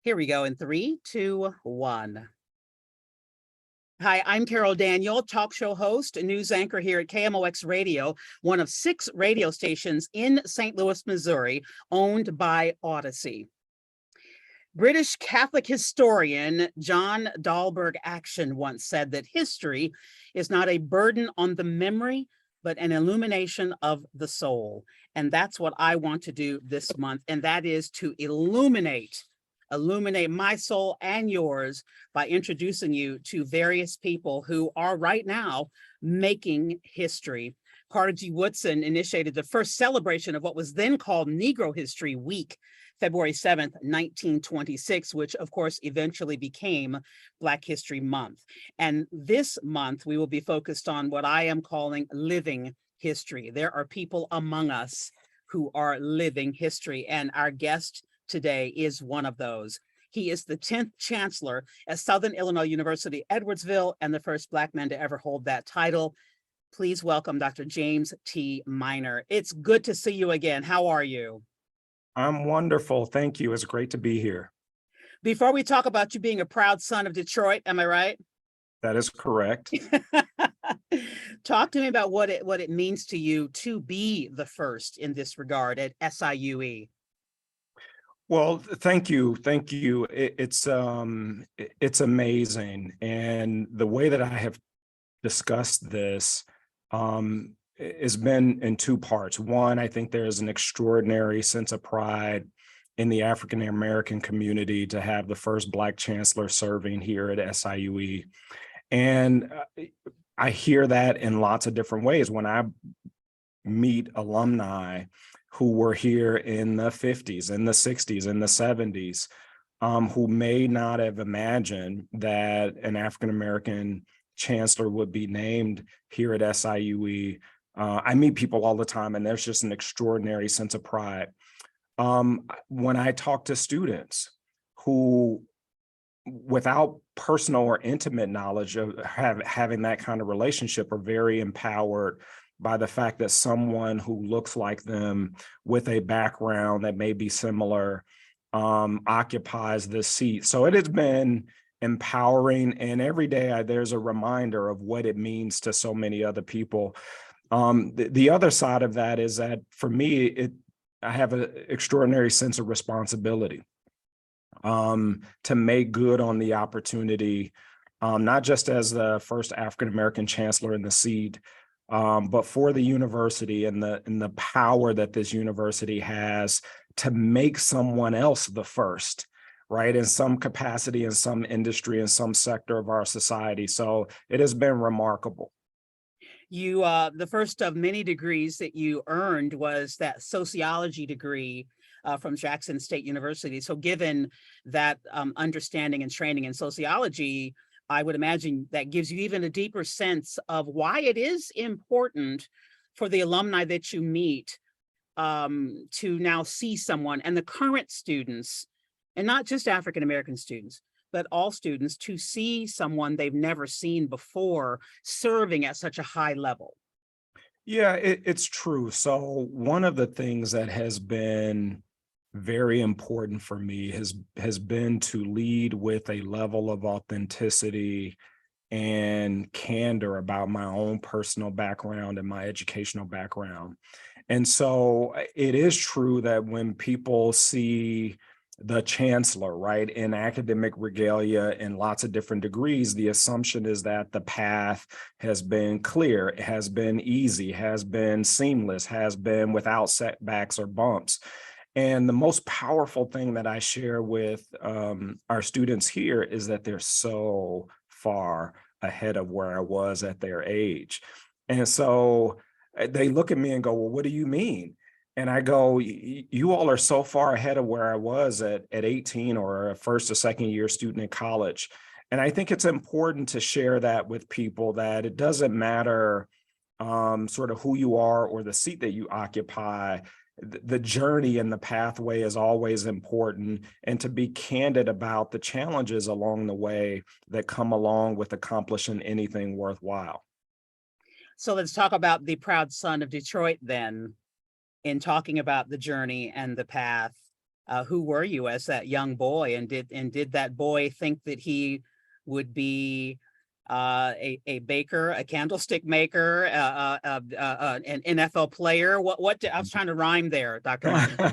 Here we go in three, two, one. Hi, I'm Carol Daniel, talk show host and news anchor here at KMOX Radio, one of 6 radio stations in St. Louis, Missouri, owned by Odyssey. British Catholic historian John Dahlberg Action once said that history is not a burden on the memory, but an illumination of the soul. And that's what I want to do this month, and that is to illuminate my soul and yours by introducing you to various people who are right now making history. Carter G. Woodson initiated the first celebration of what was then called Negro History Week, February 7th, 1926, which of course eventually became Black History Month. And this month we will be focused on what I am calling living history. There are people among us who are living history, and our guest today is one of those. He is the 10th Chancellor at Southern Illinois University, Edwardsville, and the first Black man to ever hold that title. Please welcome Dr. James T. Minor. It's good to see you again. How are you? I'm wonderful. Thank you. It's great to be here. Before we talk about you being a proud son of Detroit, am I right? That is correct. Talk to me about what it means to you to be the first in this regard at SIUE. Well, thank you. Thank you. It's amazing. And the way that I have discussed this has been in 2 parts. One, I think there is an extraordinary sense of pride in the African American community to have the first Black chancellor serving here at SIUE. And I hear that in lots of different ways when I meet alumni who were here in the 50s, in the 60s, in the 70s, who may not have imagined that an African-American chancellor would be named here at SIUE. I meet people all the time, and there's just an extraordinary sense of pride. When I talk to students who, without personal or intimate knowledge of having that kind of relationship, are very empowered by the fact that someone who looks like them with a background that may be similar occupies this seat. So it has been empowering, and every day there's a reminder of what it means to so many other people. The other side of that is that for me, I have an extraordinary sense of responsibility to make good on the opportunity, not just as the first African-American chancellor in the seat, but for the university and the power that this university has to make someone else the first, right, in some capacity, in some industry, in some sector of our society. So it has been remarkable. You, the first of many degrees that you earned was that sociology degree from Jackson State University. So given that understanding and training in sociology, I would imagine that gives you even a deeper sense of why it is important for the alumni that you meet to now see someone, and the current students, and not just African-American students, but all students, to see someone they've never seen before serving at such a high level. Yeah, it's true. So one of the things that has been very important for me has been to lead with a level of authenticity and candor about my own personal background and my educational background. And so it is true that when people see the chancellor, right, in academic regalia in lots of different degrees, the assumption is that the path has been clear, has been easy, has been seamless, has been without setbacks or bumps. And the most powerful thing that I share with our students here is that they're so far ahead of where I was at their age. And so they look at me and go, well, what do you mean? And I go, you all are so far ahead of where I was at 18 or a first or second year student in college. And I think it's important to share that with people, that it doesn't matter sort of who you are or the seat that you occupy. The journey and the pathway is always important, and to be candid about the challenges along the way that come along with accomplishing anything worthwhile. So let's talk about the proud son of Detroit then, in talking about the journey and the path. who were you as that young boy, and did that boy think that he would be a baker, a candlestick maker, an NFL player? I was trying to rhyme there, Dr. Martin.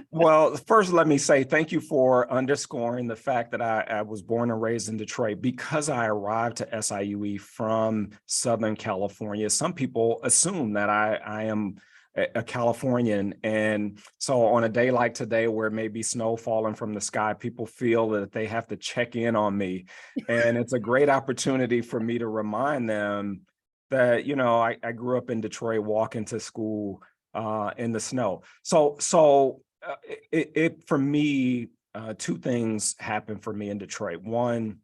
Well, first, let me say thank you for underscoring the fact that I was born and raised in Detroit. Because I arrived to SIUE from Southern California, some people assume that I am a Californian. And so on a day like today, where maybe snow falling from the sky, people feel that they have to check in on me. And it's a great opportunity for me to remind them that, I grew up in Detroit, walking to school in the snow. So for me, two things happened for me in Detroit. One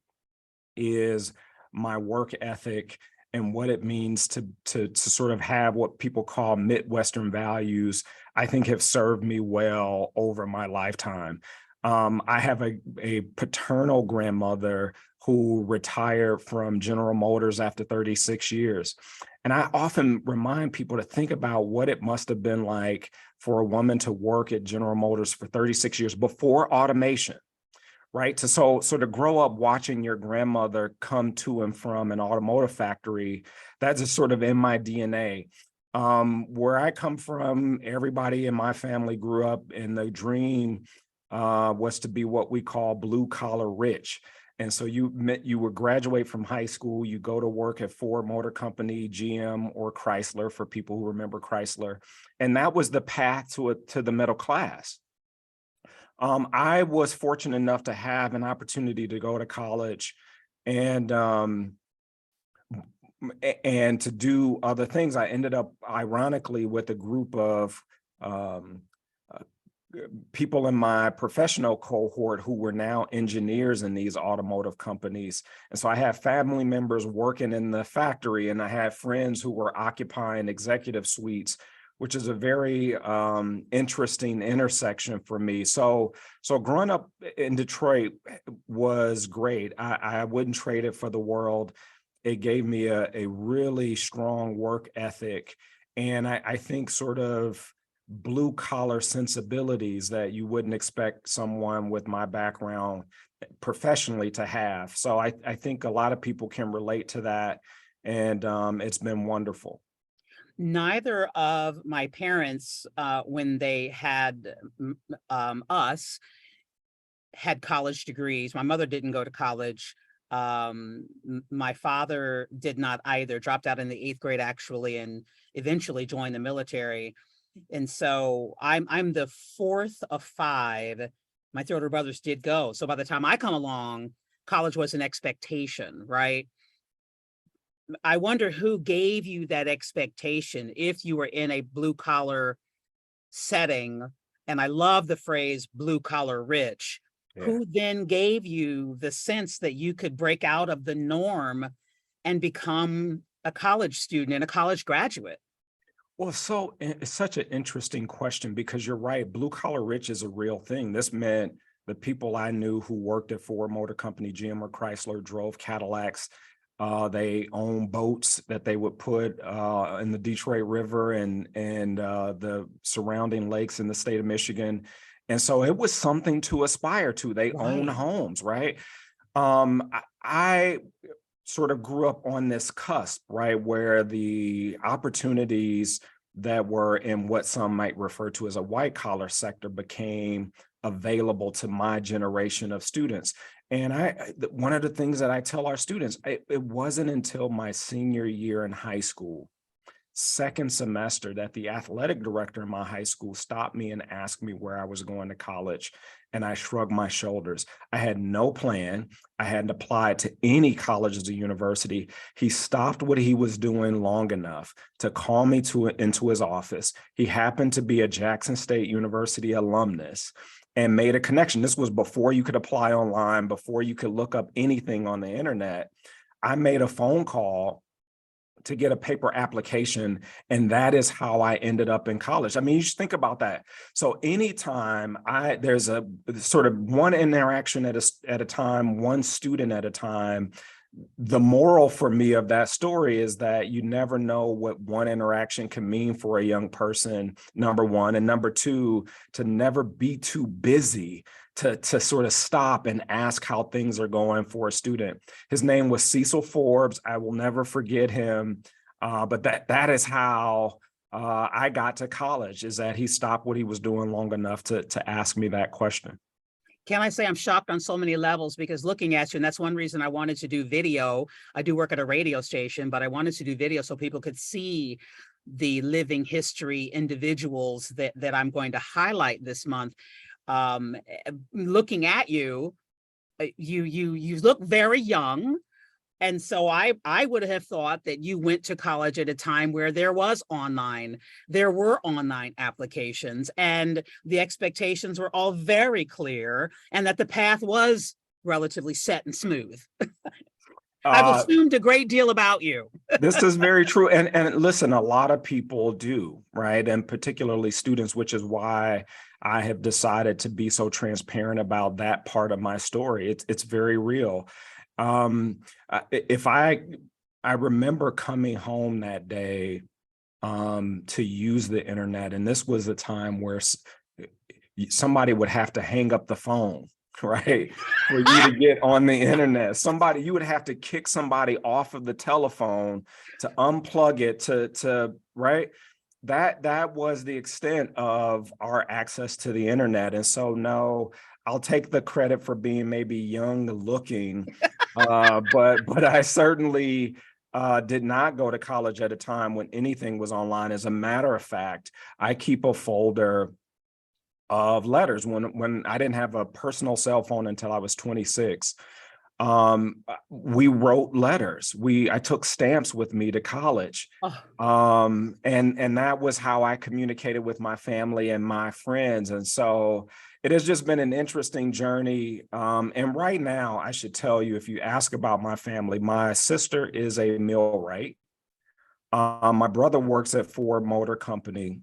is my work ethic and what it means to sort of have what people call Midwestern values, I think have served me well over my lifetime. I have a paternal grandmother who retired from General Motors after 36 years. And I often remind people to think about what it must have been like for a woman to work at General Motors for 36 years before automation, right? So to grow up watching your grandmother come to and from an automotive factory, that's just sort of in my DNA. Where I come from, everybody in my family grew up, and the dream was to be what we call blue collar rich. And so you would graduate from high school, you go to work at Ford Motor Company, GM, or Chrysler, for people who remember Chrysler. And that was the path to the middle class. I was fortunate enough to have an opportunity to go to college and to do other things. I ended up, ironically, with a group of people in my professional cohort who were now engineers in these automotive companies. And so I have family members working in the factory, and I have friends who were occupying executive suites, which is a very interesting intersection for me. So growing up in Detroit was great. I wouldn't trade it for the world. It gave me a really strong work ethic, and I think sort of blue collar sensibilities that you wouldn't expect someone with my background professionally to have. So I think a lot of people can relate to that, and it's been wonderful. Neither of my parents, when they had us, had college degrees. My mother didn't go to college. My father did not either, dropped out in the 8th grade actually, and eventually joined the military. And so I'm the 4th of 5. My 3 older brothers did go. So by the time I come along, college was an expectation, right? I wonder who gave you that expectation if you were in a blue collar setting. And I love the phrase blue collar rich. Yeah. Who then gave you the sense that you could break out of the norm and become a college student and a college graduate? Well, so it's such an interesting question, because you're right. Blue collar rich is a real thing. This meant the people I knew who worked at Ford Motor Company, GM, or Chrysler, drove Cadillacs. They owned boats that they would put in the Detroit River and the surrounding lakes in the state of Michigan. And so it was something to aspire to. They own homes, right? I sort of grew up on this cusp, right, where the opportunities that were in what some might refer to as a white collar sector became available to my generation of students. And one of the things that I tell our students, it wasn't until my senior year in high school, second semester, that the athletic director in my high school stopped me and asked me where I was going to college. And I shrugged my shoulders. I had no plan. I hadn't applied to any colleges or university. He stopped what he was doing long enough to call me into his office. He happened to be a Jackson State University alumnus, and made a connection. This was before you could apply online, before you could look up anything on the internet. I made a phone call to get a paper application, and that is how I ended up in college. I mean, you just think about that. So anytime there's a sort of one interaction at a time, one student at a time, the moral for me of that story is that you never know what one interaction can mean for a young person, number one. And number two, to never be too busy to sort of stop and ask how things are going for a student. His name was Cecil Forbes. I will never forget him. But that is how I got to college, is that he stopped what he was doing long enough to ask me that question. Can I say I'm shocked on so many levels, because looking at you, and that's one reason I wanted to do video. I do work at a radio station, but I wanted to do video so people could see the living history individuals that I'm going to highlight this month. Looking at you, you look very young. And so I would have thought that you went to college at a time where there were online applications, and the expectations were all very clear, and that the path was relatively set and smooth. I've assumed a great deal about you. This is very true. And listen, a lot of people do, right? And particularly students, which is why I have decided to be so transparent about that part of my story. It's very real. If I remember coming home that day to use the internet, and this was a time where somebody would have to hang up the phone, right, for you to get on the internet. You would have to kick somebody off of the telephone to unplug it to right. That was the extent of our access to the internet. And so, no, I'll take the credit for being maybe young looking, but I certainly did not go to college at a time when anything was online. As a matter of fact, I keep a folder of letters. When I didn't have a personal cell phone until I was 26, we wrote letters. I took stamps with me to college. And that was how I communicated with my family and my friends. And so it has just been an interesting journey. And right now, I should tell you, if you ask about my family, my sister is a millwright. My brother works at Ford Motor Company.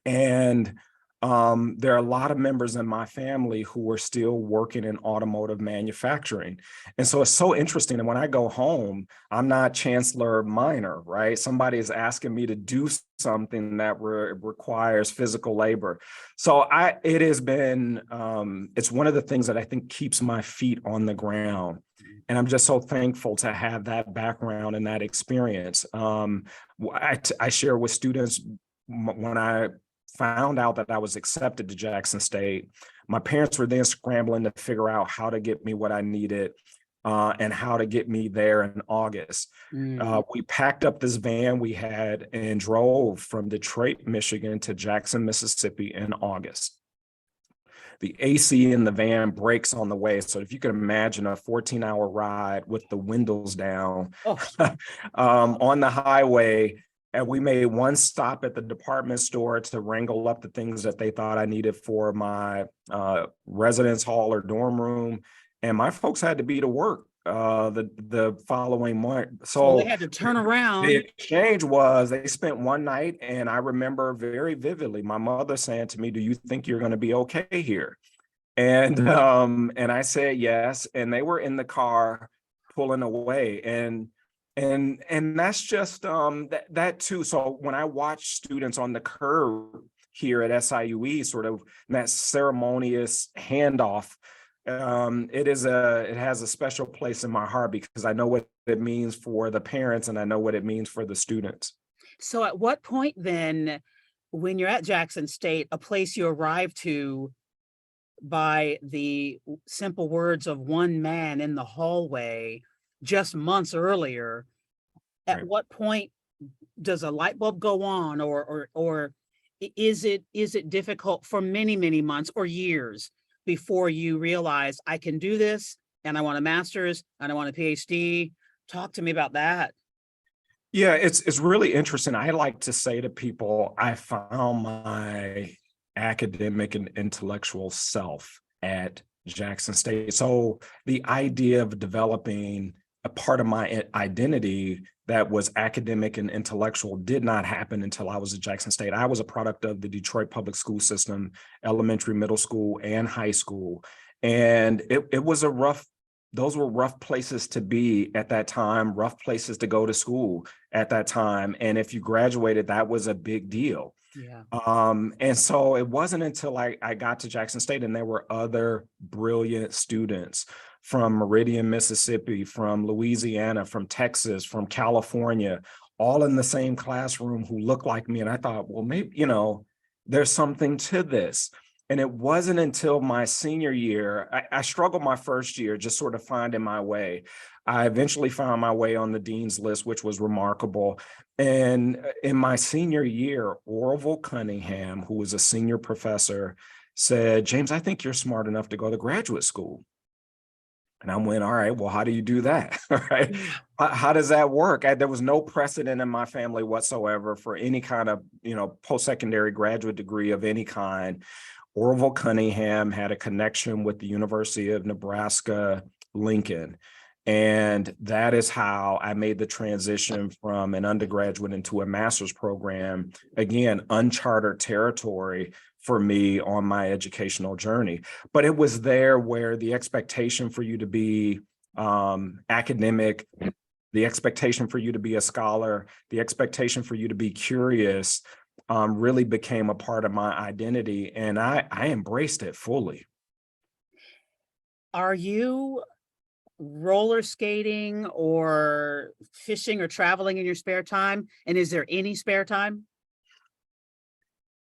And there are a lot of members in my family who are still working in automotive manufacturing. And so it's so interesting. And when I go home, I'm not Chancellor minor, right? Somebody is asking me to do something that requires physical labor. So it has been, it's one of the things that I think keeps my feet on the ground. And I'm just so thankful to have that background and that experience. I share with students, when I found out that I was accepted to Jackson State, my parents were then scrambling to figure out how to get me what I needed and how to get me there in August. We packed up this van we had and drove from Detroit, Michigan to Jackson, Mississippi in August. The AC in the van breaks on the way. So if you can imagine a 14-hour ride with the windows down on the highway. And we made one stop at the department store to wrangle up the things that they thought I needed for my residence hall or dorm room. And my folks had to be to work the following month. So they had to turn around. The exchange was, they spent one night, and I remember very vividly my mother saying to me, "Do you think you're going to be okay here?" And I said yes. And they were in the car pulling away. And that's just that too. So when I watch students on the curb here at SIUE, sort of that ceremonious handoff, it has a special place in my heart, because I know what it means for the parents and I know what it means for the students. So at what point then, when you're at Jackson State, a place you arrive to by the simple words of one man in the hallway just months earlier, at Right. what point does a light bulb go on, or is it difficult for many, many months or years before you realize I can do this, and I want a master's and I want a PhD? Talk to me about that. Yeah, it's really interesting. I like to say to people, I found my academic and intellectual self at Jackson State. So the idea of developing a part of my identity that was academic and intellectual did not happen until I was at Jackson State. I was a product of the Detroit public school system, elementary, middle school, and high school. And it was a rough those were rough places to be at that time, rough places to go to school at that time. And if you graduated, that was a big deal. Yeah. And so it wasn't until I got to Jackson State, and there were other brilliant students from Meridian, Mississippi, from Louisiana, from Texas, from California, all in the same classroom who looked like me. And I thought, well, maybe, there's something to this. And it wasn't until my senior year, I struggled my first year, just sort of finding my way. I eventually found my way on the dean's list, which was remarkable. And in my senior year, Orville Cunningham, who was a senior professor, said, James, I think you're smart enough to go to graduate school. And I went, all right, well, how do you do that? Right? How does that work? There was no precedent in my family whatsoever for any kind of, post-secondary graduate degree of any kind. Orville Cunningham had a connection with the University of Nebraska, Lincoln. And that is how I made the transition from an undergraduate into a master's program. Again, uncharted territory for me on my educational journey. But it was there where the expectation for you to be academic, the expectation for you to be a scholar, the expectation for you to be curious really became a part of my identity. And I embraced it fully. Are you roller skating or fishing or traveling in your spare time? And is there any spare time?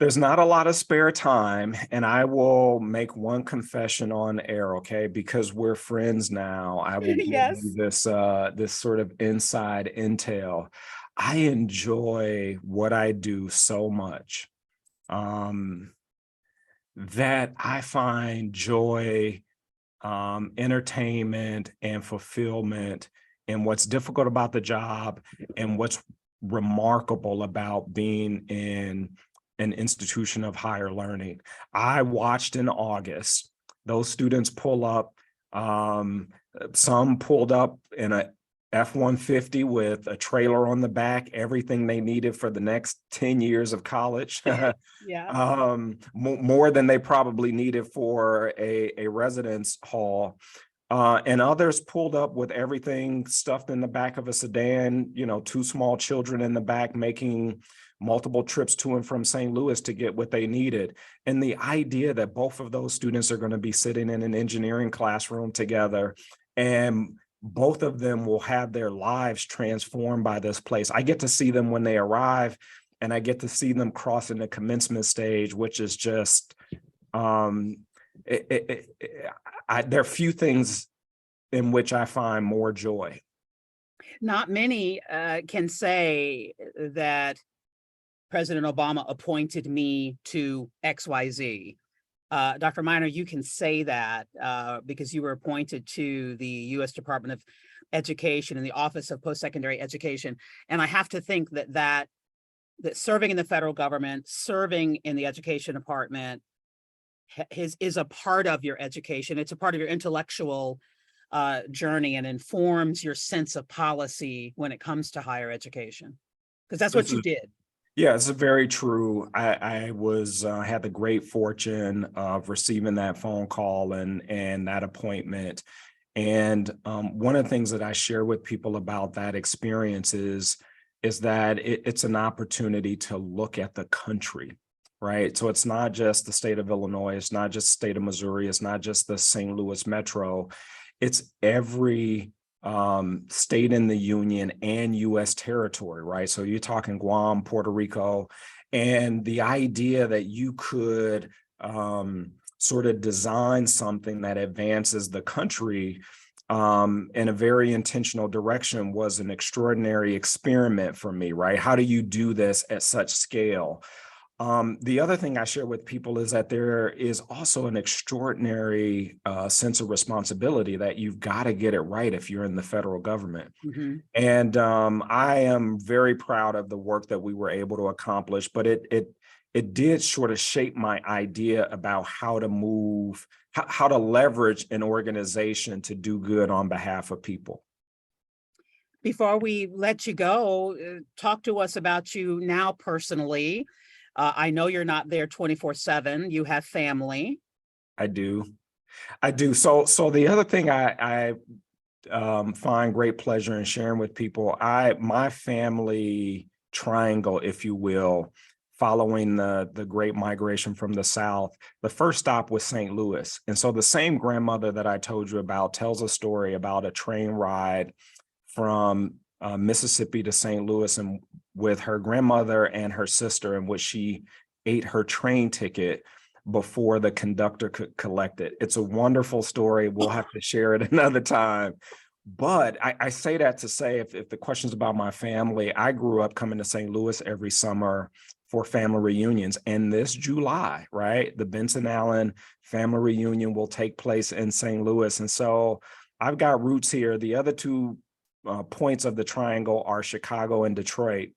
There's not a lot of spare time, and I will make one confession on air, okay? Because we're friends now. I will give Yes. you this sort of inside intel. I enjoy what I do so much that I find joy, entertainment, and fulfillment in what's difficult about the job and what's remarkable about being in an institution of higher learning. I watched in August those students pull up. Some pulled up in a F-150 with a trailer on the back, everything they needed for the next 10 years of college. Yeah. More than they probably needed for a residence hall. And others pulled up with everything stuffed in the back of a sedan, two small children in the back making multiple trips to and from St. Louis to get what they needed. And the idea that both of those students are going to be sitting in an engineering classroom together, and both of them will have their lives transformed by this place. I get to see them when they arrive, and I get to see them crossing the commencement stage, which is just, there are few things in which I find more joy. Not many can say that President Obama appointed me to XYZ. Dr. Miner, you can say that because you were appointed to the U.S. Department of Education in the Office of Post-Secondary Education. And I have to think that serving in the federal government, serving in the education department is a part of your education. It's a part of your intellectual journey and informs your sense of policy when it comes to higher education, because that's what you did. Yeah, it's very true. I had the great fortune of receiving that phone call and that appointment. And one of the things that I share with people about that experience is that it's an opportunity to look at the country, right? So it's not just the state of Illinois, it's not just the state of Missouri, it's not just the St. Louis metro, it's every state in the union and U.S. territory, right? So you're talking Guam, Puerto Rico, and the idea that you could sort of design something that advances the country in a very intentional direction was an extraordinary experiment for me, right? How do you do this at such scale? The other thing I share with people is that there is also an extraordinary sense of responsibility that you've got to get it right if you're in the federal government. Mm-hmm. And I am very proud of the work that we were able to accomplish, but it did sort of shape my idea about how to move, how to leverage an organization to do good on behalf of people. Before we let you go, talk to us about you now personally. I know you're not there 24/7. You have family. I do. So the other thing I find great pleasure in sharing with people. My family triangle, if you will, following the great migration from the South, the first stop was St. Louis. And so the same grandmother that I told you about tells a story about a train ride from Mississippi to St. Louis, and with her grandmother and her sister, in which she ate her train ticket before the conductor could collect it. It's a wonderful story. We'll have to share it another time. But I say that to say, if the question's about my family, I grew up coming to St. Louis every summer for family reunions. And this July, right, the Benson Allen family reunion will take place in St. Louis. And so I've got roots here. The other two points of the triangle are Chicago and Detroit.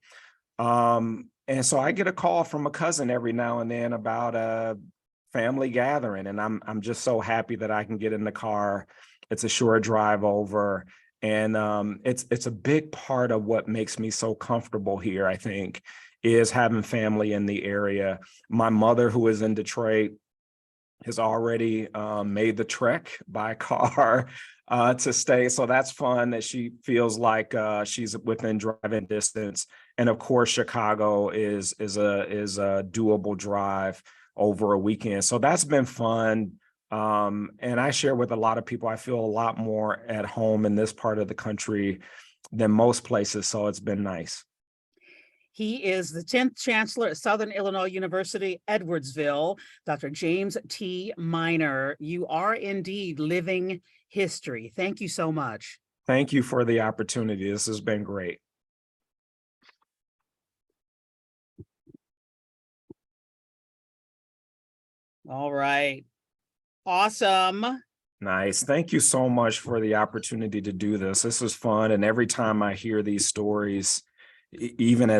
And so I get a call from a cousin every now and then about a family gathering, and I'm just so happy that I can get in the car. It's a short drive over, and it's a big part of what makes me so comfortable here, I think, is having family in the area. My mother, who is in Detroit, has already made the trek by car to stay. So that's fun that she feels like she's within driving distance. And of course, Chicago is a doable drive over a weekend. So that's been fun. And I share with a lot of people, I feel a lot more at home in this part of the country than most places. So it's been nice. He is the 10th Chancellor at Southern Illinois University, Edwardsville, Dr. James T. Miner. You are indeed living history. Thank you so much. Thank you for the opportunity. This has been great. All right. Awesome. Nice. Thank you so much for the opportunity to do this. This is fun. And every time I hear these stories, even as